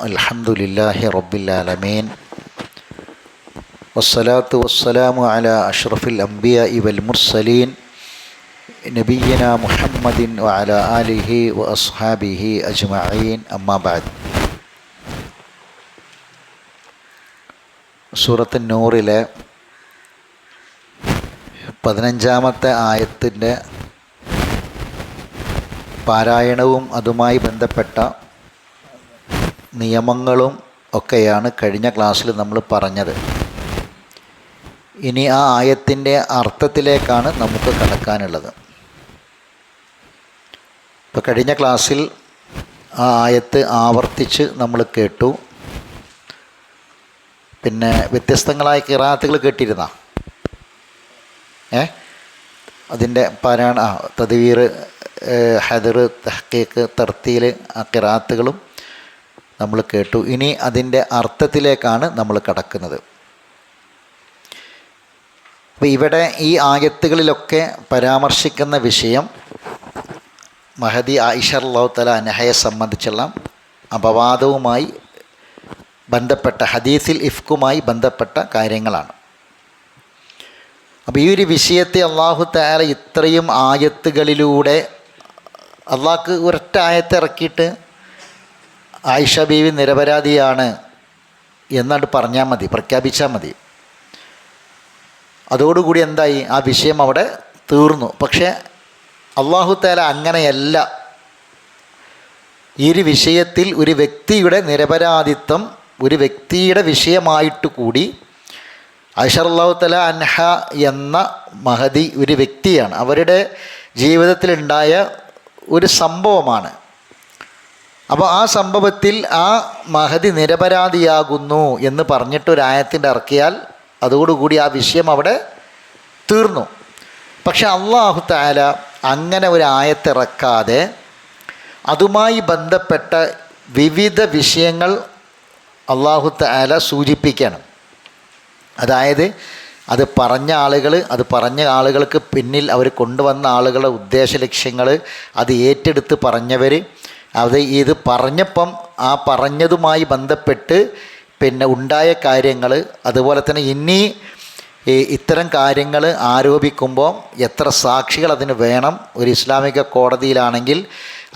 അൽഹംദുലില്ലാഹി റബ്ബിൽ ആലമീൻ വസ്സലാത്തു വസ്സലാമു അലാ അഷ്റഫിൽ അംബിയാഇ വൽ മുർസലീൻ നബിയ്യിനാ മുഹമ്മദിൻ വഅലാ ആലിഹി വഅസ്ഹാബിഹി അജ്മഈൻ അമ്മാ ബഅദ്. സൂറത്ത് നൂറിലെ 15-ാമത്തെ ആയത്തിൻ്റെ പാരായണവും അതുമായി ബന്ധപ്പെട്ട നിയമങ്ങളും ഒക്കെയാണ് കഴിഞ്ഞ ക്ലാസ്സിൽ നമ്മൾ പറഞ്ഞത്. ഇനി ആ ആയത്തിൻ്റെ അർത്ഥത്തിലേക്കാണ് നമുക്ക് കടക്കാനുള്ളത്. ഇപ്പോൾ കഴിഞ്ഞ ക്ലാസ്സിൽ ആ ആയത്ത് ആവർത്തിച്ച് നമ്മൾ കേട്ടു. പിന്നെ വ്യത്യസ്തങ്ങളായ ഖിറാഅത്തുകൾ കേട്ടിരുന്ന അതിൻ്റെ പാരായണ തദ്വീർ, ഹദർ, തഹ്ഖീഖ്, തർത്തീൽ, ആ ഖിറാഅത്തുകളും നമ്മൾ കേട്ടു. ഇനി അതിൻ്റെ അർത്ഥത്തിലേക്കാണ് നമ്മൾ കടക്കുന്നത്. അപ്പോൾ ഇവിടെ ഈ ആയത്തുകളിലൊക്കെ പരാമർശിക്കുന്ന വിഷയം മഹദി ആയിഷ റളിയല്ലാഹു തആല അൻഹയെ സംബന്ധിച്ചുള്ള അപവാദവുമായി ബന്ധപ്പെട്ട ഹദീസിൽ ഇഫ്കുമായി ബന്ധപ്പെട്ട കാര്യങ്ങളാണ്. അപ്പോൾ ഈ ഒരു വിഷയത്തെ അല്ലാഹു തആല ഇത്രയും ആയത്തുകളിലൂടെ അള്ളാഹ്ക്ക് ഒരൊറ്റ ആയത്ത് ഇറക്കിയിട്ട് ആയിഷ ബീവി നിരപരാധിയാണ് എന്നാണ്ട് പറഞ്ഞാൽ മതി, പ്രഖ്യാപിച്ചാൽ മതി. അതോടുകൂടി എന്തായി? ആ വിഷയം അവിടെ തീർന്നു. പക്ഷേ അല്ലാഹു തആല അങ്ങനെയല്ല. ഈ ഒരു വിഷയത്തിൽ ഒരു വ്യക്തിയുടെ നിരപരാധിത്വം ഒരു വ്യക്തിയുടെ വിഷയമായിട്ട് കൂടി ആയിഷ റളിയല്ലാഹു തആല അൻഹ എന്ന മഹദി ഒരു വ്യക്തിയാണ്, അവരുടെ ജീവിതത്തിലുണ്ടായ ഒരു സംഭവമാണ്. അപ്പോൾ ആ സംഭവത്തിൽ ആ മഹദി നിരപരാധിയാകുന്നു എന്ന് പറഞ്ഞിട്ടൊരായത്തിൻ്റെ ഇറക്കിയാൽ അതോടുകൂടി ആ വിഷയം അവിടെ തീർന്നു. പക്ഷെ അല്ലാഹു തആല അങ്ങനെ ഒരു ആയത്തിറക്കാതെ അതുമായി ബന്ധപ്പെട്ട വിവിധ വിഷയങ്ങൾ അല്ലാഹു തആല സൂചിപ്പിക്കണം. അതായത് അത് പറഞ്ഞ ആളുകൾക്ക് പിന്നിൽ അവർ കൊണ്ടുവന്ന ആളുകളുടെ ഉദ്ദേശ ലക്ഷ്യങ്ങൾ, അത് ഏറ്റെടുത്ത് പറഞ്ഞവർ, അത് ഇത് പറഞ്ഞപ്പം ആ പറഞ്ഞതുമായി ബന്ധപ്പെട്ട് പിന്നെ ഉണ്ടായ കാര്യങ്ങൾ, അതുപോലെ തന്നെ ഇനി ഇത്തരം കാര്യങ്ങൾ ആരോപിക്കുമ്പോൾ എത്ര സാക്ഷികൾ അതിന് വേണം. ഒരു ഇസ്ലാമിക കോടതിയിലാണെങ്കിൽ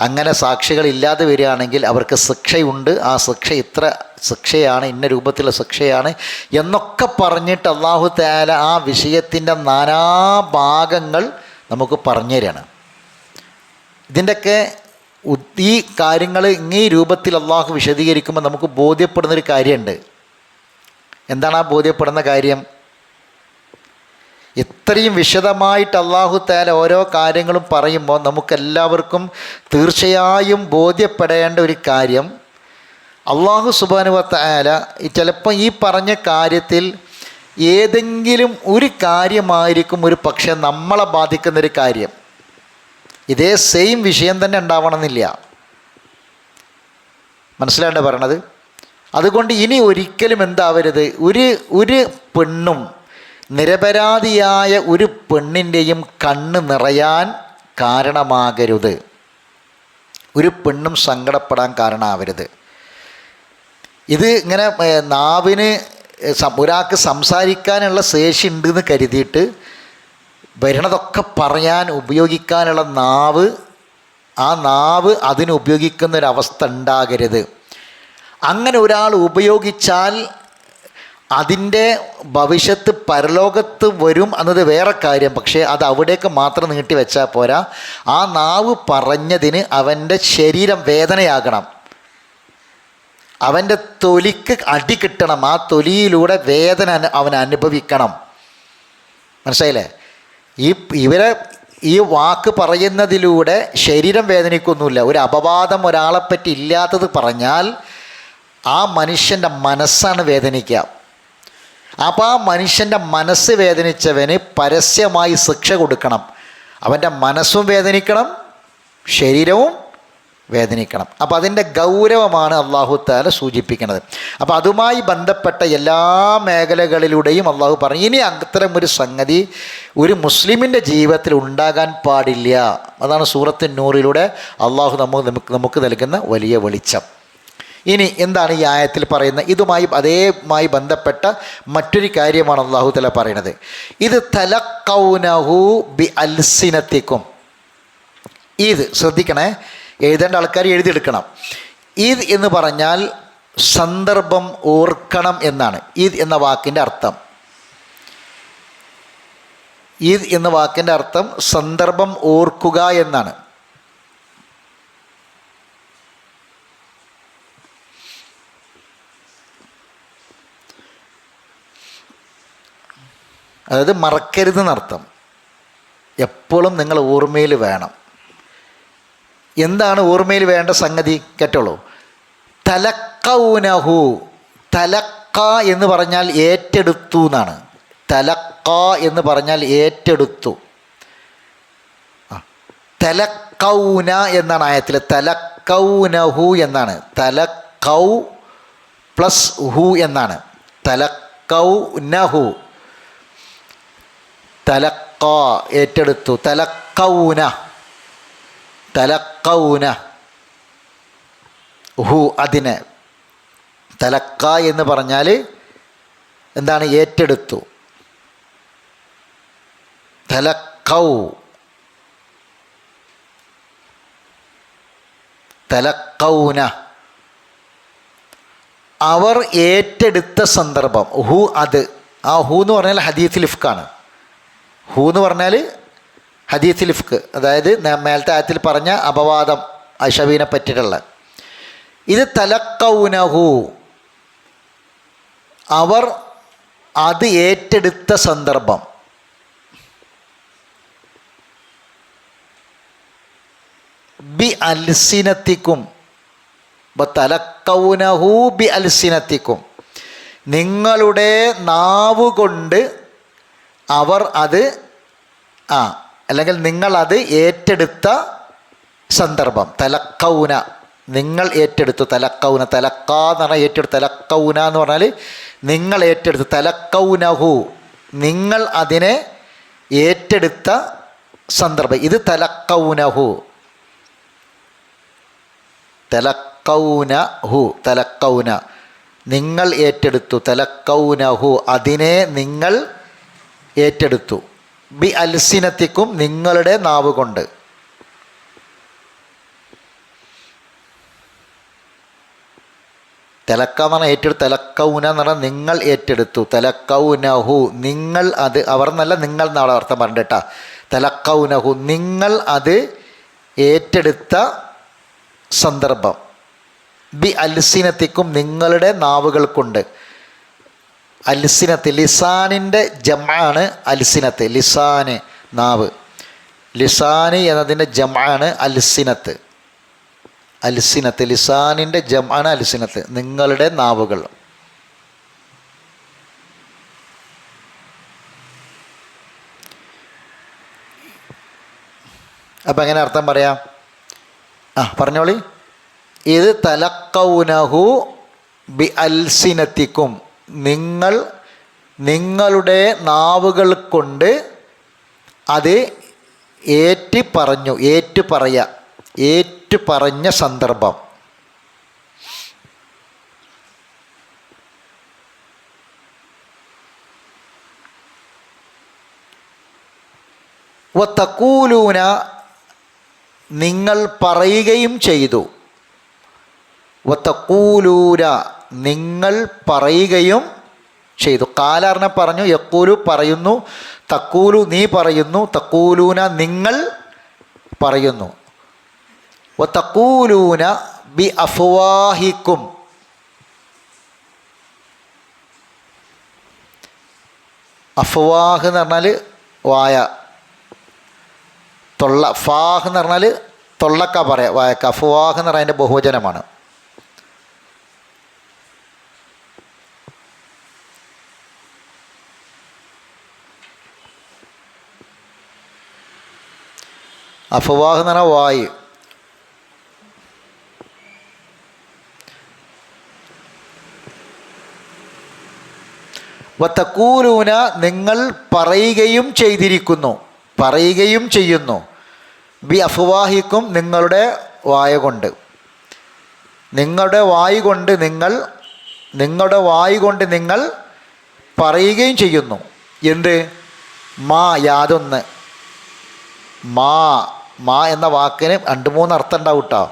അങ്ങനെ സാക്ഷികളില്ലാതെ വരികയാണെങ്കിൽ അവർക്ക് ശിക്ഷയുണ്ട്, ആ ശിക്ഷ ഇത്ര ശിക്ഷയാണ്, ഇന്ന രൂപത്തിലുള്ള ശിക്ഷയാണ് എന്നൊക്കെ പറഞ്ഞിട്ട് അല്ലാഹു തആല ആ വിഷയത്തിൻ്റെ നാനാഭാഗങ്ങൾ നമുക്ക് പറഞ്ഞു തരികയാണ്. ഇതിൻ്റെയൊക്കെ ഈ കാര്യങ്ങൾ ഇങ്ങേ രൂപത്തിൽ അള്ളാഹു വിശദീകരിക്കുമ്പോൾ നമുക്ക് ബോധ്യപ്പെടുന്നൊരു കാര്യമുണ്ട്. എന്താണ് ആ ബോധ്യപ്പെടുന്ന കാര്യം? ഇത്രയും വിശദമായിട്ട് അല്ലാഹു തആല ഓരോ കാര്യങ്ങളും പറയുമ്പോൾ നമുക്കെല്ലാവർക്കും തീർച്ചയായും ബോധ്യപ്പെടേണ്ട ഒരു കാര്യം, അല്ലാഹു സുബ്ഹാനഹു വ തആല ചിലപ്പോൾ ഈ പറഞ്ഞ കാര്യത്തിൽ ഏതെങ്കിലും ഒരു കാര്യമായിരിക്കും ഒരു പക്ഷേ നമ്മളെ ബാധിക്കുന്നൊരു കാര്യം. ഇതേ സെയിം വിഷയം തന്നെ ഉണ്ടാവണമെന്നില്ല. മനസ്സിലാണ്ട് പറയണത്? അതുകൊണ്ട് ഇനി ഒരിക്കലും എന്താവരുത്, ഒരു പെണ്ണും നിരപരാധിയായ ഒരു പെണ്ണിൻ്റെയും കണ്ണ് നിറയാൻ കാരണമാകരുത്. ഒരു പെണ്ണും സങ്കടപ്പെടാൻ കാരണമാവരുത്. ഇത് ഇങ്ങനെ നാവിന് ഒരാൾക്ക് സംസാരിക്കാനുള്ള ശേഷി ഉണ്ടെന്ന് കരുതിയിട്ട് വരണതൊക്കെ പറയാൻ ഉപയോഗിക്കാനുള്ള നാവ്, ആ നാവ് അതിന് ഉപയോഗിക്കുന്നൊരവസ്ഥ ഉണ്ടാകരുത്. അങ്ങനെ ഒരാൾ ഉപയോഗിച്ചാൽ അതിൻ്റെ ഭവിഷ്യത്ത് പരലോകത്ത് വരും എന്നത് വേറെ കാര്യം. പക്ഷേ അത് അവിടേക്ക് മാത്രം നീട്ടി വെച്ചാൽ പോരാ. ആ നാവ് പറഞ്ഞതിന് അവൻ്റെ ശരീരം വേദനയാകണം, അവൻ്റെ തൊലിക്ക് അടി കിട്ടണം, ആ തൊലിയിലൂടെ വേദന അവൻ അനുഭവിക്കണം. മനസ്സിലായില്ലേ? ഈ വാക്ക് പറയുന്നതിലൂടെ ശരീരം വേദനിക്കൊന്നുമില്ല. ഒരു അപവാദം ഒരാളെപ്പറ്റി ഇല്ലാത്തത് പറഞ്ഞാൽ ആ മനുഷ്യൻ്റെ മനസ്സാണ് വേദനിക്കുക. അപ്പോൾ ആ മനുഷ്യൻ്റെ മനസ്സ് വേദനിച്ചവന് പരസ്യമായി ശിക്ഷ കൊടുക്കണം. അവൻ്റെ മനസ്സും വേദനിക്കണം, ശരീരവും വേദനിക്കണം. അപ്പോൾ അതിൻ്റെ ഗൗരവമാണ് അല്ലാഹു തആല സൂചിപ്പിക്കുന്നത്. അപ്പോൾ അതുമായി ബന്ധപ്പെട്ട എല്ലാ മേഖലകളിലൂടെയും അല്ലാഹു പറഞ്ഞു, ഇനി അത്തരം ഒരു സംഗതി ഒരു മുസ്ലിമിൻ്റെ ജീവിതത്തിൽ ഉണ്ടാകാൻ പാടില്ല. അതാണ് സൂറത്ത് നൂറിലൂടെ അല്ലാഹു നമുക്ക് നൽകുന്ന വലിയ വെളിച്ചം. ഇനി എന്താണ് ഈ ആയത്തിൽ പറയുന്നത്? അതേമായി ബന്ധപ്പെട്ട മറ്റൊരു കാര്യമാണ് അല്ലാഹു തആല പറയുന്നത്. ഇത് തലഖൗനഹു ബി അൽസിനത്തിക്കും. ഇത് ശ്രദ്ധിക്കണേ, എഴുതേണ്ട ആൾക്കാർ എഴുതിയെടുക്കണം. ഇത് എന്ന് പറഞ്ഞാൽ സന്ദർഭം ഓർക്കണം എന്നാണ് ഇത് എന്ന വാക്കിൻ്റെ അർത്ഥം. ഇത് എന്ന വാക്കിൻ്റെ അർത്ഥം സന്ദർഭം ഓർക്കുക എന്നാണ്. അതായത് മറക്കരുതെന്നർത്ഥം. എപ്പോഴും നിങ്ങൾ ഓർമ്മയിൽ വേണം. എന്താണ് ഓർമ്മയിൽ വേണ്ട സംഗതി? കേട്ടോളൂ. തലക്കൗനഹു, തലക്ക എന്ന് പറഞ്ഞാൽ ഏറ്റെടുത്തു എന്നാണ്. തലക്ക എന്ന് പറഞ്ഞാൽ ഏറ്റെടുത്തു. തലക്കൗന എന്നാണ് ആയത്തിൽ. തലക്കൗനഹു എന്നാണ്. തലക്കൗ പ്ലസ് ഹു എന്നാണ്. തലക്കൗനഹു, തലക്ക ഏറ്റെടുത്തു. തലക്കൗന, തലക്കൗന ഹു അതിന്. തലക്ക എന്ന് പറഞ്ഞാൽ എന്താണ്? ഏറ്റെടുത്തു. തലക്കൗ, തലക്കൗന അവർ ഏറ്റെടുത്ത സന്ദർഭം. ഹു അത്. ആ ഹു എന്ന് പറഞ്ഞാൽ ഹദീസുൽ ഇഫ്കാണ്. ഹു എന്ന് പറഞ്ഞാൽ ഹദീസുൽ ഇഫ്ക്, അതായത് മേലത്തെ ആയത്തിൽ പറഞ്ഞ അപവാദം അശബീനെ പറ്റിയിട്ടുള്ള. ഇത് തലക്കൗനഹു അവർ അത് ഏറ്റെടുത്ത സന്ദർഭം. ബി അൽസിനത്തിക്കും, തലക്കൗനഹു ബി അൽസിനത്തിക്കും, നിങ്ങളുടെ നാവുകൊണ്ട് അവർ അത് അല്ലെങ്കിൽ നിങ്ങളത് ഏറ്റെടുത്ത സന്ദർഭം. തലക്കൗന നിങ്ങൾ ഏറ്റെടുത്തു. തലക്കൗന, തലക്ക എന്ന് പറഞ്ഞാൽ ഏറ്റെടുത്തു. തലക്കൗന എന്ന് പറഞ്ഞാൽ നിങ്ങൾ ഏറ്റെടുത്തു. തലക്കൗനഹു നിങ്ങൾ അതിനെ ഏറ്റെടുത്ത സന്ദർഭം. ഇത് തലക്കൗനഹു, തലക്കൗനഹു, തലക്കൗന നിങ്ങൾ ഏറ്റെടുത്തു. തലക്കൗനഹു അതിനെ നിങ്ങൾ ഏറ്റെടുത്തു. ബി അൽസിനത്തിക്കും നിങ്ങളുടെ നാവ് കൊണ്ട്. തലക്ക എന്ന് പറഞ്ഞാൽ ഏറ്റെടുത്തു. തലക്കൗന എന്ന് പറഞ്ഞാൽ നിങ്ങൾ ഏറ്റെടുത്തു. തലക്കൗനഹു നിങ്ങൾ അത്, അവർ എന്നല്ല നിങ്ങൾ എന്നാണ് അർത്ഥം പറഞ്ഞിട്ടാ. തലക്കൗനഹു നിങ്ങൾ അത് ഏറ്റെടുത്ത സന്ദർഭം. ബി അൽസിനത്തിക്കും നിങ്ങളുടെ നാവുകൾ കൊണ്ട്. അൽസിനത്ത് ലിസാനിൻ്റെ ജമാണ് അൽസിനത്ത്. ലിസാന് നാവ്. ലിസാന് എന്നതിൻ്റെ ജമാണ് അൽസിനത്ത്. അൽസിനത്ത് ലിസാനിൻ്റെ ജമാണ് അൽസിനത്ത്, നിങ്ങളുടെ നാവുകൾ. അപ്പം എങ്ങനെ അർത്ഥം പറയാം? പറഞ്ഞോളി. ഇത് തലക്കൗനഹു ബി അൽസിനത്തിക്കും നിങ്ങൾ നിങ്ങളുടെ നാവുകൾ കൊണ്ട് അത് ഏറ്റുപറഞ്ഞ സന്ദർഭം. വതഖൂലൂന നിങ്ങൾ പറയുകയും ചെയ്തു. വതഖൂലൂന നിങ്ങൾ പറയുകയും ചെയ്തു. കാലാറിനെ പറഞ്ഞു, യഖൂലു പറയുന്നു, തഖൂലു നീ പറയുന്നു, തഖൂലൂന നിങ്ങൾ പറയുന്നു. വതഖൂലൂന ബി അഫ്വാഹിക്കും അഫ്വാഹ് എന്ന് പറഞ്ഞാൽ വായ, തൊള്ള. ഫാഹ് എന്ന് പറഞ്ഞാൽ തൊള്ളക്ക പറയാം, വായക്ക. അഫ്വാഹ് എന്ന് പറഞ്ഞാൽ അതിൻ്റെ ബഹുവചനമാണ്. അഫ്വാഹ് എന്ന് പറഞ്ഞാൽ വായ്. വതഖൂലൂന നിങ്ങൾ പറയുകയും ചെയ്തിരിക്കുന്നു, പറയുകയും ചെയ്യുന്നു. ബി അഫ്വാഹിക്കും നിങ്ങളുടെ വായ കൊണ്ട്. നിങ്ങളുടെ വായ് കൊണ്ട് നിങ്ങൾ പറയുകയും ചെയ്യുന്നു. എന്ത്? മാ, യാതൊന്ന്. മാ എന്ന വാക്കിന് 2-3 അർത്ഥം ഉണ്ടാവും കേട്ടോ.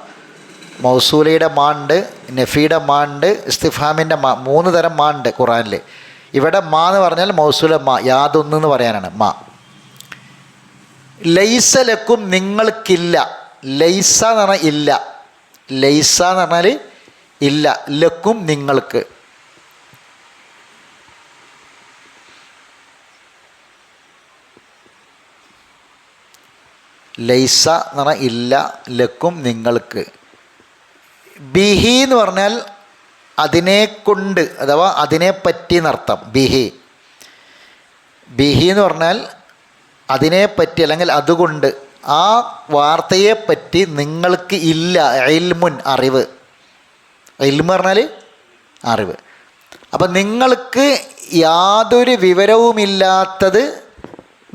മൗസൂലയുടെ മാ ഉണ്ട്, നഫിയുടെ മാ ഉണ്ട്, ഇസ്തിഫാമിൻ്റെ മാ, 3 തരം മാ ഉണ്ട് ഖുറാനിൽ. ഇവിടെ മാ എന്ന് പറഞ്ഞാൽ മൗസൂല മാ, യാതൊന്ന് എന്ന് പറയാനാണ് മാ. ലൈസ ലക്കും, നിങ്ങൾക്കില്ല. ലൈസ എന്ന് പറഞ്ഞാൽ ഇല്ല. ലൈസ എന്ന് പറഞ്ഞാൽ ഇല്ല. ലക്കും, നിങ്ങൾക്ക്. ലൈസ എന്ന് പറഞ്ഞാൽ ഇല്ല, ലക്കും, നിങ്ങൾക്ക്. ബിഹി എന്ന് പറഞ്ഞാൽ അതിനെ കൊണ്ട്, അഥവാ അതിനെപ്പറ്റി എന്നർത്ഥം. ബിഹി എന്ന് പറഞ്ഞാൽ അതിനെപ്പറ്റി, അല്ലെങ്കിൽ അതുകൊണ്ട്, ആ വാർത്തയെപ്പറ്റി നിങ്ങൾക്ക് ഇല്ല. ഇൽമുൻ, അറിവ്. ഇൽമു പറഞ്ഞാൽ അറിവ്. അപ്പം നിങ്ങൾക്ക് യാതൊരു വിവരവുമില്ലാത്തത്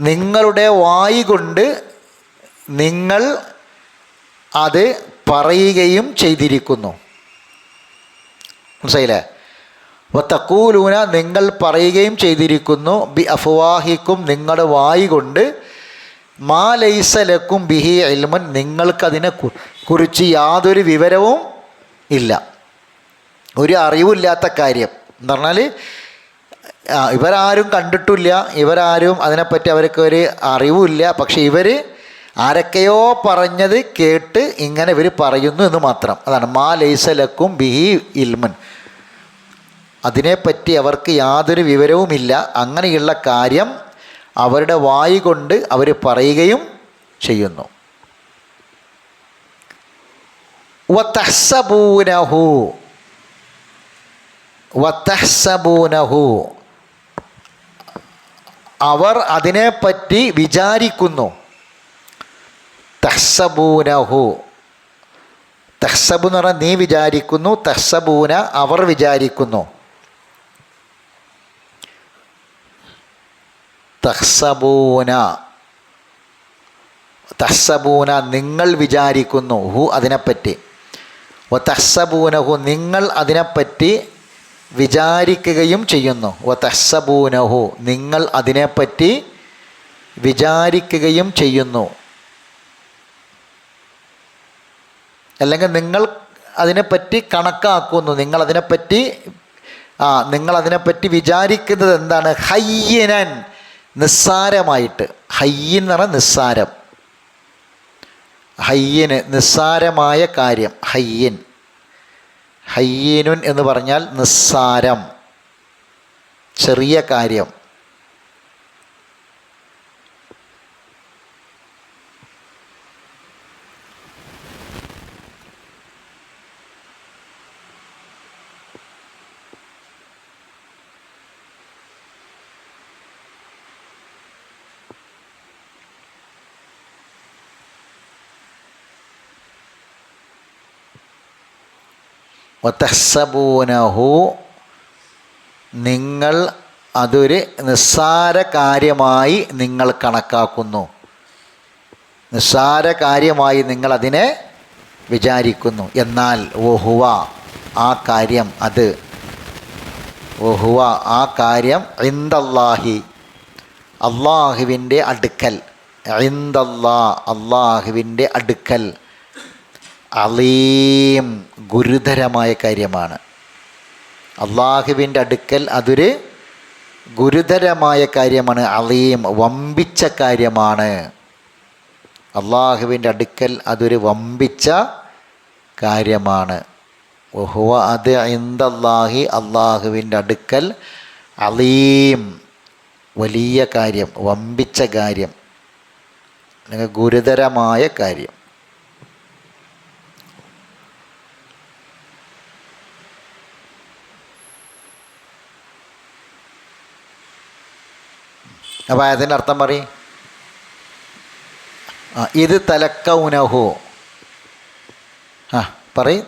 നിങ്ങളുടെ വായ് കൊണ്ട് നിങ്ങൾ അത് പറയുകയും ചെയ്തിരിക്കുന്നു. മനസ്സിലായില്ലേ? വതഖൂലൂന, നിങ്ങൾ പറയുകയും ചെയ്തിരിക്കുന്നു. ബി അഫ്വാഹിക്കും, നിങ്ങളുടെ വായ് കൊണ്ട്. മാ ലൈസ ലക്കും ബിഹി ഇൽമുൻ, നിങ്ങൾക്കതിനെ കുറിച്ച് യാതൊരു വിവരവും ഇല്ല, ഒരു അറിവില്ലാത്ത കാര്യം എന്ന് പറഞ്ഞാൽ ഇവരാരും കണ്ടിട്ടില്ല, ഇവരാരും അതിനെപ്പറ്റി അവർക്ക് ഒരു അറിവുമില്ല. പക്ഷെ ഇവർ ആരൊക്കെയോ പറഞ്ഞത് കേട്ട് ഇങ്ങനെ ഇവർ പറയുന്നു എന്ന് മാത്രം. അതാണ് മാ ലൈസ ലക്കും ബിഹി ഇൽമുൻ, അതിനെപ്പറ്റി അവർക്ക് യാതൊരു വിവരവുമില്ല. അങ്ങനെയുള്ള കാര്യം അവരുടെ വായ് കൊണ്ട് അവർ പറയുകയും ചെയ്യുന്നു. വതഹ്സബൂനഹു, അവർ അതിനെപ്പറ്റി വിചാരിക്കുന്നു. തഹ്സബൂനഹു, തഹ്സബു എന്ന് പറഞ്ഞാൽ നീ വിചാരിക്കുന്നു. തഹ്സബൂന, അവർ വിചാരിക്കുന്നു. തഹ്സബൂന നിങ്ങൾ വിചാരിക്കുന്നു. ഹു അതിനെപ്പറ്റി. വതഹ്സബൂനഹു നിങ്ങൾ അതിനെപ്പറ്റി വിചാരിക്കുകയും ചെയ്യുന്നു. വതഹ്സബൂനഹു നിങ്ങൾ അതിനെപ്പറ്റി വിചാരിക്കുകയും ചെയ്യുന്നു. അല്ലെങ്കിൽ നിങ്ങൾ അതിനെപ്പറ്റി കണക്കാക്കുന്നു. നിങ്ങളതിനെപ്പറ്റി വിചാരിക്കുന്നത് എന്താണ്? ഹയ്യനൻ, നിസ്സാരമായിട്ട്. ഹയ്യൻ എന്ന് പറഞ്ഞാൽ നിസ്സാരം. ഹയ്യന്, നിസ്സാരമായ കാര്യം. ഹയ്യനുൻ എന്ന് പറഞ്ഞാൽ നിസ്സാരം, ചെറിയ കാര്യം. വതഹ്സബൂനഹു നിങ്ങൾ അതൊരു നിസ്സാര കാര്യമായി നിങ്ങൾ കണക്കാക്കുന്നു. നിസ്സാര കാര്യമായി നിങ്ങൾ അതിനെ വിചാരിക്കുന്നു. എന്നാൽ വഹുവ ആ കാര്യം, അത് വഹുവ ആ കാര്യം ഇൻദല്ലാഹി അള്ളാഹുവിൻ്റെ അടുക്കൽ, അള്ളാഹുവിൻ്റെ അടുക്കൽ അലീം ഗുരുതരമായ കാര്യമാണ്. അള്ളാഹുവിൻ്റെ അടുക്കൽ അതൊരു ഗുരുതരമായ കാര്യമാണ്. അലീം വമ്പിച്ച കാര്യമാണ്. അള്ളാഹുവിൻ്റെ അടുക്കൽ അതൊരു വമ്പിച്ച കാര്യമാണ്. വഹുവ അത് ഇൻദല്ലാഹി അള്ളാഹുവിൻ്റെ അടുക്കൽ അലീം വലിയ കാര്യം, വമ്പിച്ച കാര്യം, അല്ലെങ്കിൽ ഗുരുതരമായ കാര്യം. അപ്പോൾ അതിൻ്റെ അർത്ഥം പറയും. ഇത് തലക്കൗനഹു. പറയും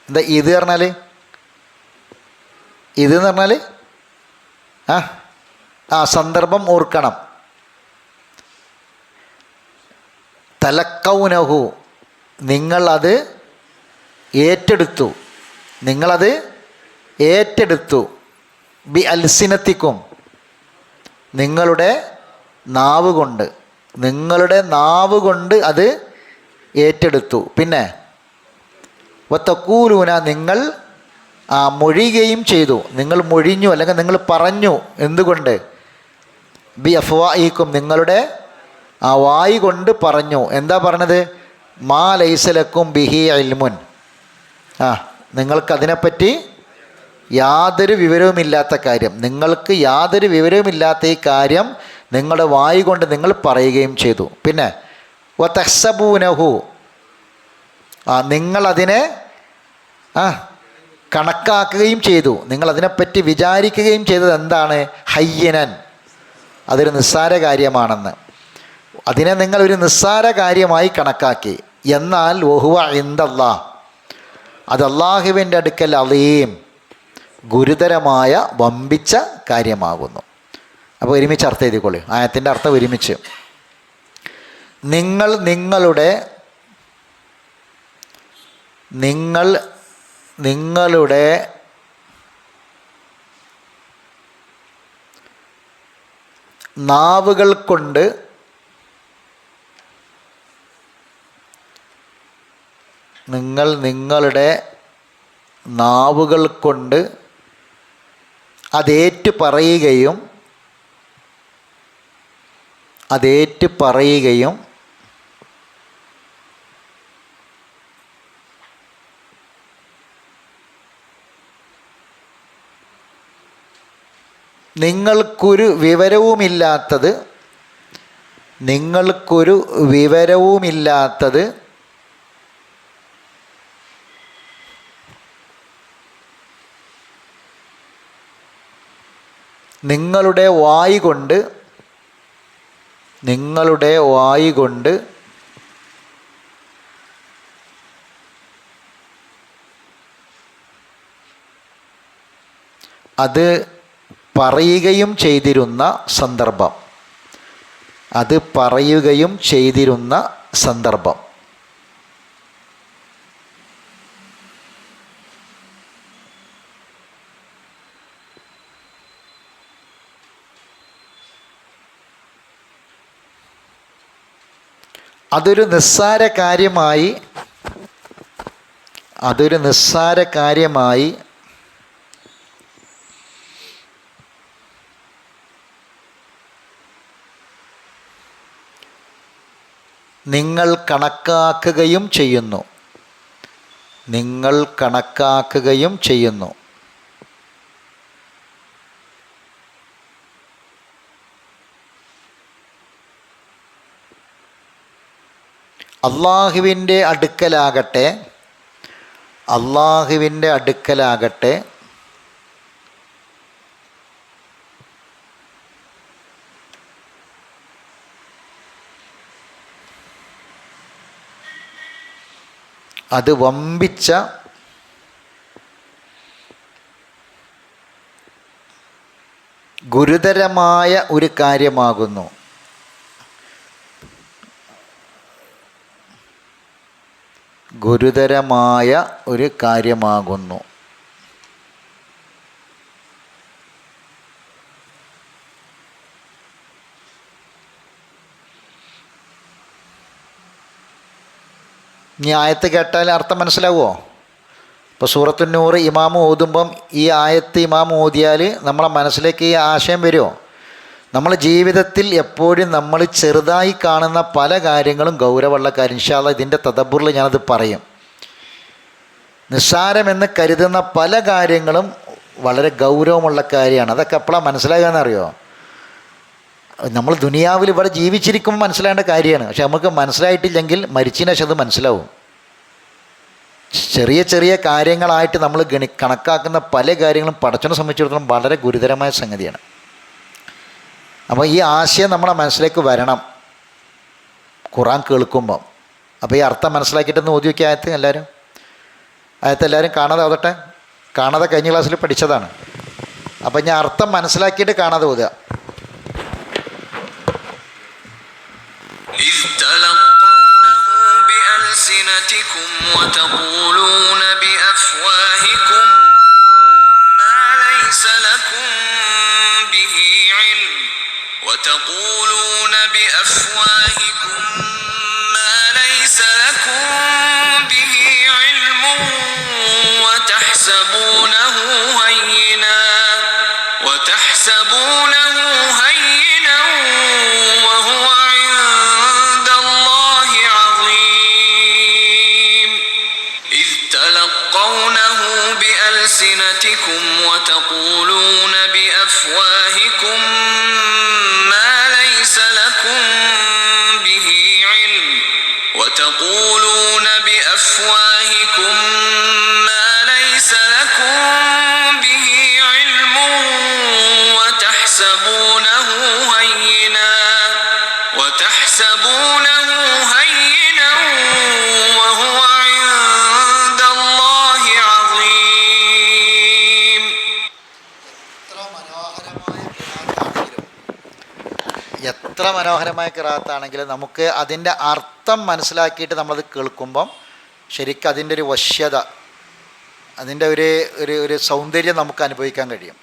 എന്താ ഇത് പറഞ്ഞാൽ? ഇതെന്ന് പറഞ്ഞാൽ സന്ദർഭം ഓർക്കണം. തലക്കൗനഹു നിങ്ങൾ അത് ഏറ്റെടുത്തു, നിങ്ങളത് ഏറ്റെടുത്തു. ബി അൽസിനത്തിക്കും, നിങ്ങളുടെ നാവ് കൊണ്ട്, നിങ്ങളുടെ നാവ് കൊണ്ട് അത് ഏറ്റെടുത്തു. പിന്നെ വത്തക്കൂലൂന, നിങ്ങൾ മൊഴിയുകയും ചെയ്തു, നിങ്ങൾ മൊഴിഞ്ഞു അല്ലെങ്കിൽ നിങ്ങൾ പറഞ്ഞു. എന്തുകൊണ്ട്? ബി അഫ്വായിക്കും, നിങ്ങളുടെ വായ് കൊണ്ട് പറഞ്ഞു. എന്താ പറഞ്ഞത്? മാ ലൈസലക്കും ബിഹി ഇൽമുൻ, നിങ്ങൾക്കതിനെപ്പറ്റി യാതൊരു വിവരവുമില്ലാത്ത കാര്യം, നിങ്ങൾക്ക് യാതൊരു വിവരവുമില്ലാത്ത ഈ കാര്യം നിങ്ങളുടെ വായ് കൊണ്ട് നിങ്ങൾ പറയുകയും ചെയ്തു. പിന്നെ വതഹ്സബൂനഹു, നിങ്ങളതിനെ കണക്കാക്കുകയും ചെയ്തു, നിങ്ങളതിനെപ്പറ്റി വിചാരിക്കുകയും ചെയ്തത് എന്താണ്? ഹയ്യനൻ, അതൊരു നിസ്സാര കാര്യമാണെന്ന്. അതിനെ നിങ്ങളൊരു നിസ്സാര കാര്യമായി കണക്കാക്കി. എന്നാൽ വഹുവ ഇൻദല്ലാഹ്, അത് അല്ലാഹുവിൻ്റെ അടുക്കൽ അലീം, ഗുരുതരമായ വമ്പിച്ച കാര്യമാകുന്നു. അപ്പോൾ ഒരുമിച്ച് അർത്ഥം എഴുതിക്കൊള്ളു. ആയത്തിൻ്റെ അർത്ഥം ഒരുമിച്ച്. നിങ്ങളുടെ നാവുകൾ കൊണ്ട് നിങ്ങളുടെ നാവുകൾ കൊണ്ട് അതേറ്റു പറയുകയും നിങ്ങൾക്കൊരു വിവരവുമില്ലാത്തത് നിങ്ങളുടെ വായ് കൊണ്ട് അത് പറയുകയും ചെയ്തിരുന്ന സന്ദർഭം. അതൊരു നിസ്സാര കാര്യമായി നിങ്ങൾ കണക്കാക്കുകയും ചെയ്യുന്നു. അല്ലാഹുവിൻ്റെ അടുക്കലാകട്ടെ അത് വമ്പിച്ച ഗുരുതരമായ ഒരു കാര്യമാകുന്നു. ഇനി ആയത്ത് കേട്ടാൽ അർത്ഥം മനസ്സിലാവുമോ? ഇപ്പോൾ സൂറത്തുൻ നൂർ ഇമാം ഓതുമ്പം ഈ ആയത്ത് ഇമാം ഓതിയാൽ നമ്മളെ മനസ്സിലേക്ക് ഈ ആശയം വരുമോ? നമ്മൾ ജീവിതത്തിൽ എപ്പോഴും നമ്മൾ ചെറുതായി കാണുന്ന പല കാര്യങ്ങളും ഗൗരവമുള്ള കാര്യം. ഇൻഷാ അല്ലാഹ് ഇതിൻ്റെ തദബ്ബുറിൽ ഞാനത് പറയും. നിസ്സാരമെന്ന് കരുതുന്ന പല കാര്യങ്ങളും വളരെ ഗൗരവമുള്ള കാര്യമാണ്. അതൊക്കെ എപ്പോഴാണ് മനസ്സിലാകാമെന്നറിയോ? നമ്മൾ ദുനിയാവിൽ ഇവിടെ ജീവിച്ചിരിക്കുമ്പോൾ മനസ്സിലാകേണ്ട കാര്യമാണ്. പക്ഷെ നമുക്ക് മനസ്സിലായിട്ടില്ലെങ്കിൽ മരിച്ചതിന് ശേഷം അത് മനസ്സിലാവും. ചെറിയ ചെറിയ കാര്യങ്ങളായിട്ട് നമ്മൾ കണക്കാക്കുന്ന പല കാര്യങ്ങളും പടച്ചവനെ സംബന്ധിച്ചിടത്തോളം വളരെ ഗുരുതരമായ സംഗതിയാണ്. അപ്പോൾ ഈ ആശയം നമ്മളെ മനസ്സിലേക്ക് വരണം ഖുർആൻ കേൾക്കുമ്പം. അപ്പോൾ ഈ അർത്ഥം മനസ്സിലാക്കിയിട്ടൊന്ന് ഓതി വയ്ക്കുക എല്ലാവരും കാണാതെ ഓതട്ടെ. കാണാതെ കഴിഞ്ഞ ക്ലാസ്സിൽ പഠിച്ചതാണ്. അപ്പം ഞാൻ അർത്ഥം മനസ്സിലാക്കിയിട്ട് കാണാതെ ഓതുക. إذ تلقونه بألسنتكم وتقولون وتقولون بأفواهكم ما ليس لكم به علم وتحسبونه هينا وهو عند الله عظيم إذ تلقونه بألسنتكم وتقولون بأفواهكم ما ليس لكم به علم وتحسبونه هينا وهو عند الله عظيم. എത്ര മനോഹരമായ ഖിറാഅത്താണെങ്കിലും നമുക്ക് അതിൻ്റെ അർത്ഥം മനസ്സിലാക്കിയിട്ട് നമ്മളത് കേൾക്കുമ്പം ശരിക്കും അതിൻ്റെ ഒരു വശ്യത, അതിൻ്റെ ഒരു സൗന്ദര്യം നമുക്ക് അനുഭവിക്കാൻ കഴിയും.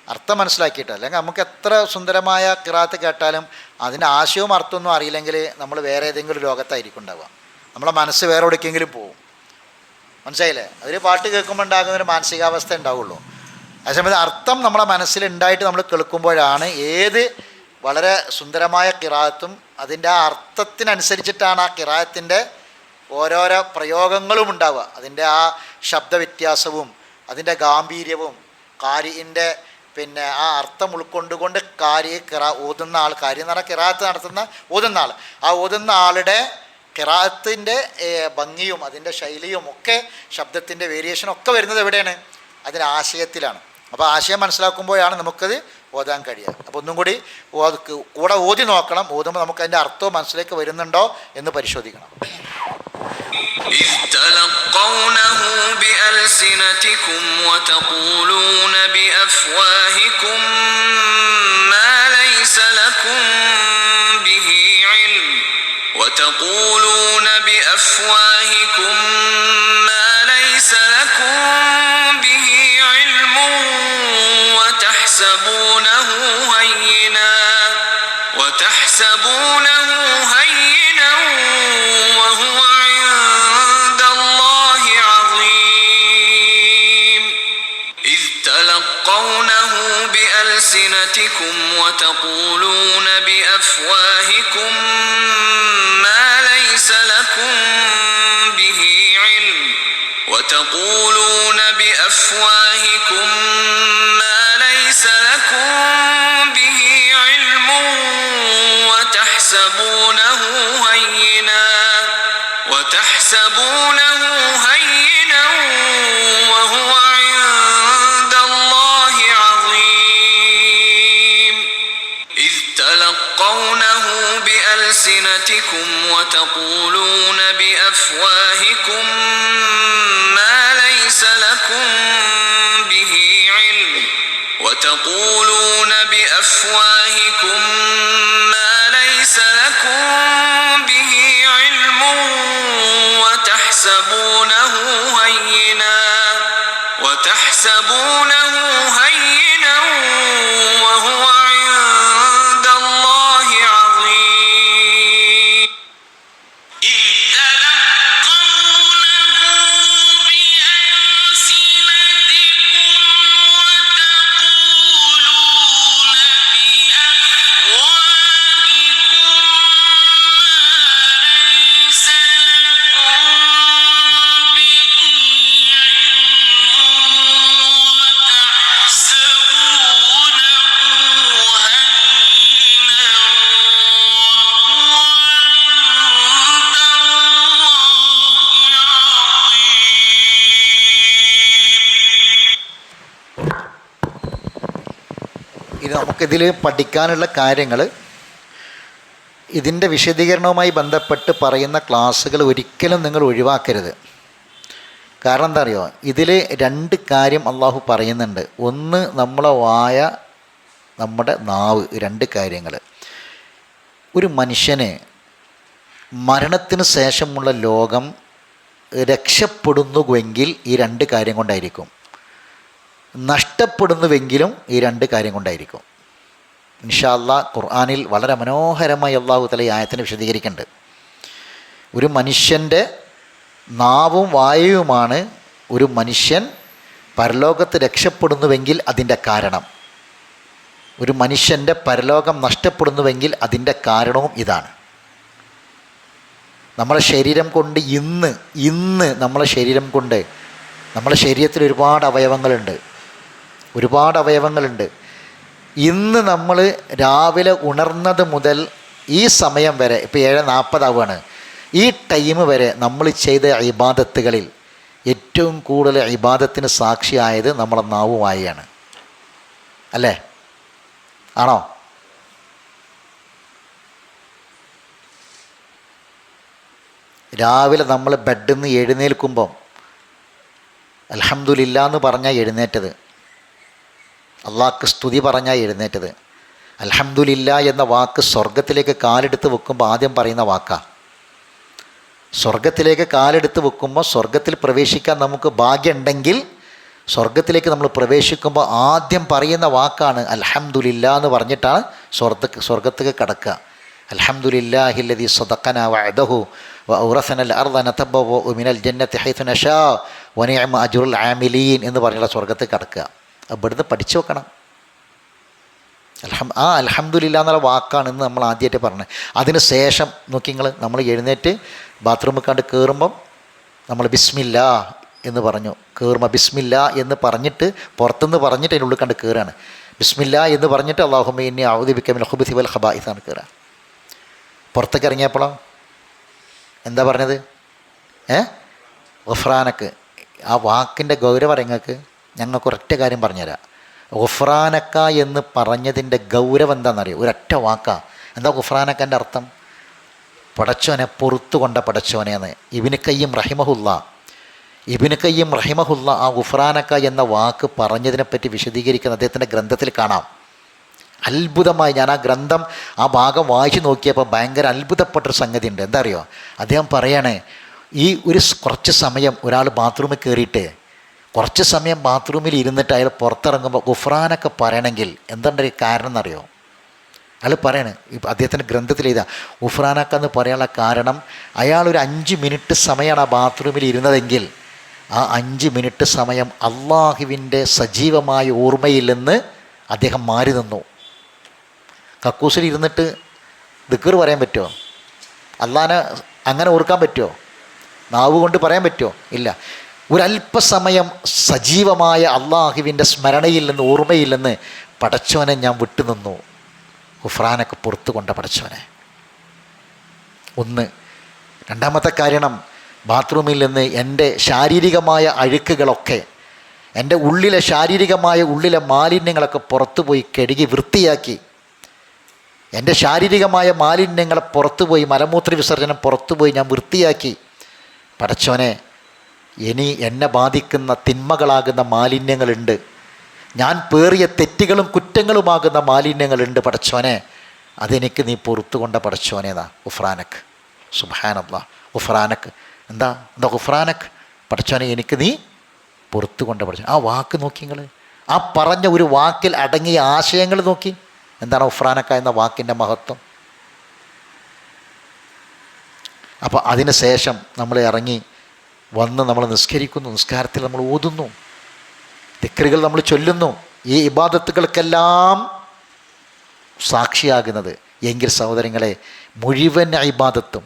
അർത്ഥം മനസ്സിലാക്കിയിട്ട്. അല്ലെങ്കിൽ നമുക്ക് എത്ര സുന്ദരമായ ഖിറാഅത്ത് കേട്ടാലും അതിൻ്റെ ആശയവും അർത്ഥമൊന്നും അറിയില്ലെങ്കിൽ നമ്മൾ വേറെ ഏതെങ്കിലും ലോകത്തായിരിക്കും ഉണ്ടാവുക. നമ്മളെ മനസ്സ് വേറെ എവിടേക്കെങ്കിലും പോവും. മനസ്സിലായില്ലേ? അതൊരു പാട്ട് കേൾക്കുമ്പോൾ ഉണ്ടാകുന്ന ഒരു മാനസികാവസ്ഥ ഉണ്ടാവുള്ളൂ. അതേസമയത്ത് അർത്ഥം നമ്മളെ മനസ്സിലുണ്ടായിട്ട് നമ്മൾ കേൾക്കുമ്പോഴാണ് ഏത് വളരെ സുന്ദരമായ ഖിറാഅത്തും അതിൻ്റെ ആ അർത്ഥത്തിനനുസരിച്ചിട്ടാണ് ആ ഖിറാഅത്തിൻ്റെ ഓരോരോ പ്രയോഗങ്ങളും ഉണ്ടാവുക. അതിൻ്റെ ആ ശബ്ദവ്യത്യാസവും അതിൻ്റെ ഗാംഭീര്യവും കാരിൻ്റെ പിന്നെ ആ അർത്ഥം ഉൾക്കൊണ്ടുകൊണ്ട് ഓതുന്ന ആൾ, കാരി എന്ന് പറഞ്ഞാൽ ഖിറാഅത്ത് ഓതുന്ന ആൾ, ആ ഓതുന്ന ആളുടെ ഖിറാഅത്തിൻ്റെ ഭംഗിയും അതിൻ്റെ ശൈലിയും ഒക്കെ ശബ്ദത്തിൻ്റെ വേരിയേഷനും ഒക്കെ വരുന്നത് എവിടെയാണ്? അതിൻ്റെ ആശയത്തിലാണ്. അപ്പോൾ ആശയം മനസ്സിലാക്കുമ്പോഴാണ് നമുക്കത് ഓതാൻ കഴിയുക. അപ്പോൾ ഒന്നും കൂടി കൂടെ ഓതി നോക്കണം. ഓതുമ്പോൾ നമുക്ക് അതിൻ്റെ അർത്ഥവും മനസ്സിലേക്ക് വരുന്നുണ്ടോ എന്ന് പരിശോധിക്കണം. إذ تلقونه بألسنتكم وتقولون بأفواهكم ما ليس لكم به علم وتحسبونه هينا وهو عند الله عظيم إذ تلقونه بألسنتكم وتقولون بأفواهكم ما ليس لكم به علم وتحسبونه هينا وهو عند الله عظيم إذ تلقونه بألسنتكم وتقولون بأفواهكم ما ليس لكم به علم وتحسبونه هينا وهو عند الله عظيم إذ تلقونه بألسنتكم وتقولون بأفواهكم ما ليس لكم به ഇത് നമുക്കിതിൽ പഠിക്കാനുള്ള കാര്യങ്ങൾ, ഇതിൻ്റെ വിശദീകരണവുമായി ബന്ധപ്പെട്ട് പറയുന്ന ക്ലാസ്സുകൾ ഒരിക്കലും നിങ്ങൾ ഒഴിവാക്കരുത്. കാരണം എന്താ അറിയോ, ഇതിൽ രണ്ട് കാര്യം അള്ളാഹു പറയുന്നുണ്ട്. ഒന്ന് നമ്മളെ വായ, നമ്മുടെ നാവ്, രണ്ട് കാര്യങ്ങൾ. ഒരു മനുഷ്യന് മരണത്തിന് ശേഷമുള്ള ലോകം രക്ഷപ്പെടുന്നുവെങ്കിൽ ഈ രണ്ട് കാര്യം കൊണ്ടായിരിക്കും, നഷ്ടപ്പെടുന്നുവെങ്കിലും ഈ രണ്ട് കാര്യം കൊണ്ടായിരിക്കും. ഇൻഷാ അല്ലാഹ് ഖുർആനിൽ വളരെ മനോഹരമായി അള്ളാഹു തആല ഈ ആയത്തിനെ വിശദീകരിക്കുന്നുണ്ട്. ഒരു മനുഷ്യൻ്റെ നാവും വായുവുമാണ് ഒരു മനുഷ്യൻ പരലോകത്ത് രക്ഷപ്പെടുന്നുവെങ്കിൽ അതിൻ്റെ കാരണം. ഒരു മനുഷ്യൻ്റെ പരലോകം നഷ്ടപ്പെടുന്നുവെങ്കിൽ അതിൻ്റെ കാരണവും ഇതാണ്. നമ്മളെ ശരീരം കൊണ്ട് ഇന്ന് നമ്മളെ ശരീരം കൊണ്ട് നമ്മളെ ശരീരത്തിൽ ഒരുപാട് അവയവങ്ങളുണ്ട്. ഇന്ന് നമ്മൾ രാവിലെ ഉണർന്നത് മുതൽ ഈ സമയം വരെ, ഇപ്പോൾ 7:40 ആവുകയാണ്, ഈ ടൈം വരെ നമ്മൾ ചെയ്ത ഇബാദത്തുകളിൽ ഏറ്റവും കൂടുതൽ ഇബാദത്തിന് സാക്ഷിയായത് നമ്മളെ നാവുമായാണ്. അല്ലേ? ആണോ? രാവിലെ നമ്മൾ ബെഡിൽ നിന്ന് എഴുന്നേൽക്കുമ്പം അൽഹംദുലില്ലാ എന്ന് പറഞ്ഞാൽ എഴുന്നേറ്റത്, അള്ളാഹ്ക്ക് സ്തുതി പറഞ്ഞാൽ എഴുന്നേറ്റത്. അൽഹംദുലില്ലാ എന്ന വാക്ക് സ്വർഗത്തിലേക്ക് കാലെടുത്ത് വെക്കുമ്പോൾ ആദ്യം പറയുന്ന വാക്കാണ്. സ്വർഗത്തിലേക്ക് കാലെടുത്ത് വെക്കുമ്പോൾ സ്വർഗത്തിൽ പ്രവേശിക്കാൻ നമുക്ക് ഭാഗ്യമുണ്ടെങ്കിൽ സ്വർഗത്തിലേക്ക് നമ്മൾ പ്രവേശിക്കുമ്പോൾ ആദ്യം പറയുന്ന വാക്കാണ് അൽഹംദുലില്ലാ എന്ന് പറഞ്ഞിട്ടാണ് സ്വർഗത്തേക്ക് കടക്കുക. അൽഹംദുലില്ലാഹില്ലദീ സദഖനാ വഅദഹു വഔറസനൽ അർള നതബവ്വഉ മിനൽ ജന്നത്തി ഹൈതു നശാ വനിഅമ അജ്റുൽ ആമിലീൻ എന്ന് പറഞ്ഞുള്ള സ്വർഗത്തിൽ കടക്കുക. ഇവിടുന്ന് പഠിച്ചു വെക്കണം. അൽഹംദുലില്ലാ എന്നുള്ള വാക്കാണ് ഇന്ന് നമ്മൾ ആദ്യമായിട്ട് പറഞ്ഞത്. അതിന് ശേഷം നോക്കി നമ്മൾ എഴുന്നേറ്റ് ബാത്റൂമിൽ കണ്ട് കയറുമ്പം നമ്മൾ ബിസ്മില്ലാ എന്ന് പറഞ്ഞു കയറുമ്പോൾ ബിസ്മില്ലാ എന്ന് പറഞ്ഞിട്ട് പുറത്തുനിന്ന് പറഞ്ഞിട്ട് അതിനുള്ളിൽ കണ്ട് കയറുകയാണ്. ബിസ്മില്ലാ എന്ന് പറഞ്ഞിട്ട് അല്ലാഹുമ്മ ഇന്നി അഊദു ബിക മിനൽ ഖുബുസി വൽ ഖബായിസാണ് കയറുക. പുറത്തേക്ക് ഇറങ്ങിയപ്പോഴോ എന്താ പറഞ്ഞത്? ഗുഫ്രാനക്ക്. ആ വാക്കിൻ്റെ ഗൗരവം നിങ്ങൾക്ക് ഞങ്ങൾക്ക് ഒരൊറ്റ കാര്യം പറഞ്ഞുതരാം. ഗുഫ്രാനക്ക എന്ന് പറഞ്ഞതിൻ്റെ ഗൗരവം എന്താണെന്നറിയോ? ഒരൊറ്റ വാക്കാണ്. എന്താ ഗുഫ്രാനക്കൻ്റെ അർത്ഥം? പടച്ചോനെ പുറത്തു കൊണ്ട പടച്ചോനെന്ന്. ഇബ്നു ഖയ്യിം റഹിമഹുല്ല ആ ഗുഫ്രാനക്ക എന്ന വാക്ക് പറഞ്ഞതിനെപ്പറ്റി വിശദീകരിക്കുന്ന അദ്ദേഹത്തിൻ്റെ ഗ്രന്ഥത്തിൽ കാണാം. അത്ഭുതമായി ഞാൻ ആ ഭാഗം വായിച്ചു നോക്കിയപ്പോൾ ഭയങ്കര അത്ഭുതപ്പെട്ടൊരു സംഗതി ഉണ്ട്. എന്താ അറിയോ? അദ്ദേഹം പറയണേ, ഈ കുറച്ച് സമയം ഒരാൾ ബാത്റൂമിൽ കയറിയിട്ട് കുറച്ച് സമയം ബാത്റൂമിൽ ഇരുന്നിട്ട് അയാൾ പുറത്തിറങ്ങുമ്പോൾ ഗുഫ്രാനൊക്കെ പറയണമെങ്കിൽ എന്തുണ്ട് കാരണം എന്നറിയോ? അയാൾ പറയണേ, അദ്ദേഹത്തിൻ്റെ ഗ്രന്ഥത്തിൽ ഇതാ ഗുഫ്രാനക്ക എന്ന് പറയാനുള്ള കാരണം, അയാളൊരു 5 മിനിറ്റ് സമയമാണ് ആ ബാത്റൂമിൽ ഇരുന്നതെങ്കിൽ ആ 5 മിനിറ്റ് സമയം അള്ളാഹുവിൻ്റെ സജീവമായ ഓർമ്മയിൽ നിന്ന് അദ്ദേഹം മാറി നിന്നു. കക്കൂസിൽ ഇരുന്നിട്ട് ദിക്ർ പറയാൻ പറ്റുമോ? അള്ളാനെ അങ്ങനെ ഓർക്കാൻ പറ്റുമോ? നാവ് കൊണ്ട് പറയാൻ പറ്റുമോ? ഇല്ല. ഒരല്പസമയം സജീവമായ അള്ളാഹുവിൻ്റെ സ്മരണയിൽ നിന്ന് ഓർമ്മയിൽ നിന്ന് പടച്ചോനെ ഞാൻ വിട്ടുനിന്നു. ഗുഫ്രാനൊക്കെ പുറത്തു കൊണ്ട പടച്ചോനെ. ഒന്ന്. രണ്ടാമത്തെ കാരണം, ബാത്റൂമിൽ നിന്ന് എൻ്റെ ശാരീരികമായ അഴുക്കുകളൊക്കെ, എൻ്റെ ഉള്ളിലെ മാലിന്യങ്ങളൊക്കെ പുറത്തു പോയി കഴുകി വൃത്തിയാക്കി. എൻ്റെ ശാരീരികമായ മാലിന്യങ്ങളെ പുറത്തുപോയി, മലമൂത്ര വിസർജനം പുറത്തുപോയി ഞാൻ വൃത്തിയാക്കി. പടച്ചോനെ, ഇനി എന്നെ ബാധിക്കുന്ന തിന്മകളാകുന്ന മാലിന്യങ്ങളുണ്ട്, ഞാൻ പേറിയ തെറ്റുകളും കുറ്റങ്ങളുമാകുന്ന മാലിന്യങ്ങളുണ്ട് പടച്ചോനെ, അതെനിക്ക് നീ പുറത്തു കൊണ്ട പടച്ചോനേതാ ഗുഫ്രാനക്ക്. സുബ്ഹാനല്ലാഹ്. ഗുഫ്രാനക്ക് എന്താ ഗുഫ്രാനക്ക്? പടച്ചോനെ എനിക്ക് നീ പുറത്തു കൊണ്ട പടച്ചോനെ. ആ വാക്ക് നോക്കി നിങ്ങൾ, ആ പറഞ്ഞ ഒരു വാക്കിൽ അടങ്ങിയ ആശയങ്ങൾ നോക്കി. എന്താണ് ഗുഫ്രാനക്ക എന്ന വാക്കിൻ്റെ മഹത്വം? അപ്പോൾ അതിന് ശേഷം നമ്മൾ ഇറങ്ങി വന്ന് നമ്മൾ നിസ്കരിക്കുന്നു, നിസ്കാരത്തിൽ നമ്മൾ ഓതുന്നു, ദിക്റുകൾ നമ്മൾ ചൊല്ലുന്നു. ഈ ഇബാദത്തുകൾക്കെല്ലാം സാക്ഷിയാകുന്നത് എങ്കിൽ സഹോദരങ്ങളെ, മുഴുവൻ ഇബാദത്തും,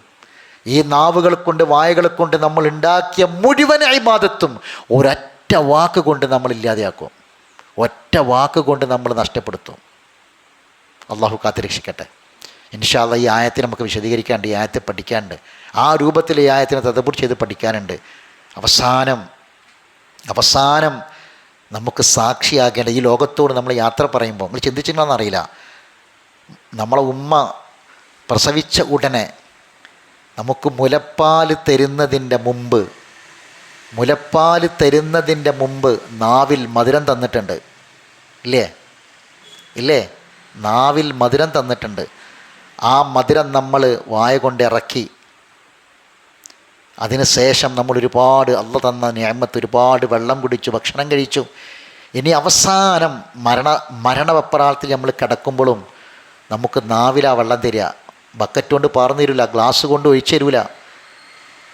ഈ നാവുകൾ കൊണ്ട് വായകൾ കൊണ്ട് നമ്മൾ ഉണ്ടാക്കിയ മുഴുവൻ ഇബാദത്തും ഒരൊറ്റ വാക്ക് കൊണ്ട് നമ്മൾ ഇല്ലാതെയാക്കും. ഒറ്റ വാക്ക് കൊണ്ട് നമ്മൾ നഷ്ടപ്പെടുത്തും. അള്ളാഹു കാത്തുരക്ഷിക്കട്ടെ. ഇൻഷാ അല്ലാഹ് ഈ ആയത്തിനെ നമുക്ക് വിശദീകരിക്കാനുണ്ട്, ഈ ആയത്തെ പഠിക്കാനുണ്ട്, ആ രൂപത്തിൽ ഈ ആയത്തിനെ തദബ്ബുർ ചെയ്ത് പഠിക്കാനുണ്ട്. അവസാനം നമുക്ക് സാക്ഷിയാകേണ്ട ഈ ലോകത്തോട് നമ്മൾ യാത്ര പറയുമ്പോൾ, നിങ്ങൾ ചിന്തിച്ചിട്ടുണ്ടോയെന്നറിയില്ല, നമ്മളെ ഉമ്മ പ്രസവിച്ച ഉടനെ നമുക്ക് മുലപ്പാൽ തരുന്നതിൻ്റെ മുമ്പ് നാവിൽ മധുരം തന്നിട്ടുണ്ട്. ഇല്ലേ? നാവിൽ മധുരം തന്നിട്ടുണ്ട്. ആ മധുരം നമ്മൾ വായ കൊണ്ട് ഇറക്കി. അതിന് ശേഷം നമ്മൾ ഒരുപാട് അള്ളാഹ് തന്ന നിഅമത്ത്, ഒരുപാട് വെള്ളം കുടിച്ചു, ഭക്ഷണം കഴിച്ചു. ഇനി അവസാനം മരണവെപ്രാളത്തിൽ നമ്മൾ കിടക്കുമ്പോഴും നമുക്ക് നാവിലാ വെള്ളം തരിക. ബക്കറ്റ് കൊണ്ട് പാർന്നു തരില്ല, ഗ്ലാസ് കൊണ്ട് ഒഴിച്ചു തരില്ല.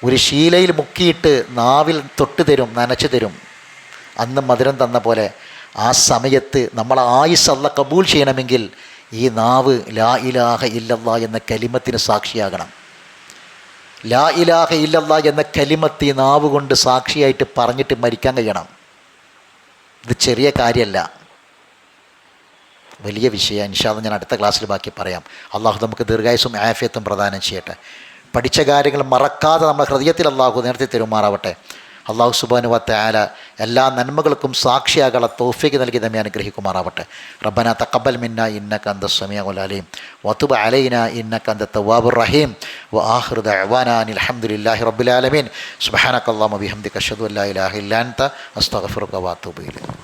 ഒരു ശീലയിൽ മുക്കിയിട്ട് നാവിൽ തൊട്ട് തരും, നനച്ച് തരും. അന്ന് മധുരം തന്ന പോലെ ആ സമയത്ത് നമ്മളെ ആയുസ് അല്ല കബൂൽ ചെയ്യണമെങ്കിൽ ഈ നാവ് ലാ ഇലാഹ ഇല്ലല്ലാ എന്ന കലിമത്തിന് സാക്ഷിയാകണം. ലാ ഇലാഹ ഇല്ലല്ലാ എന്ന കലിമത്ത് ഈ നാവ് കൊണ്ട് സാക്ഷിയായിട്ട് പറഞ്ഞിട്ട് മരിക്കാൻ കഴിയണം. ഇത് ചെറിയ കാര്യമല്ല, വലിയ വിഷയം. ഇൻഷാ അല്ലാഹ് ഞാൻ അടുത്ത ക്ലാസ്സിൽ ബാക്കി പറയാം. അള്ളാഹു നമുക്ക് ദീർഘായുസ്സും ആഫിയത്തും പ്രദാനം ചെയ്യട്ടെ. പഠിച്ച കാര്യങ്ങൾ മറക്കാതെ നമ്മുടെ ഹൃദയത്തിൽ അള്ളാഹു നേരത്തെ തരുമാറാവട്ടെ. അള്ളാഹു സുബ്ഹാനഹു വ തആല എല്ലാ നന്മകൾക്കും സാക്ഷിയാകാനുള്ള തൗഫീഖ് നൽകി നമ്മെ അനുഗ്രഹിക്കുമാറാവട്ടെ. റബ്ബനാ തഖബ്ബൽ മിന്നാ ഇന്നക അൻതസ് സമീഉൽ അലീം വതുബ് അലൈനാ ഇന്നക അൻതത് തവ്വാബുർ റഹീം വആഖിറു ദഅ്വാനാ അനിൽ ഹംദുലില്ലാഹി റബ്ബിൽ ആലമീൻ. സുബ്ഹാനക അല്ലാഹുമ്മ ബിഹംദിക അഷ്ഹദു അൻ ലാ ഇലാഹ ഇല്ലാ അൻത അസ്തഗ്ഫിറുക വഅതൂബു ഇലൈക്.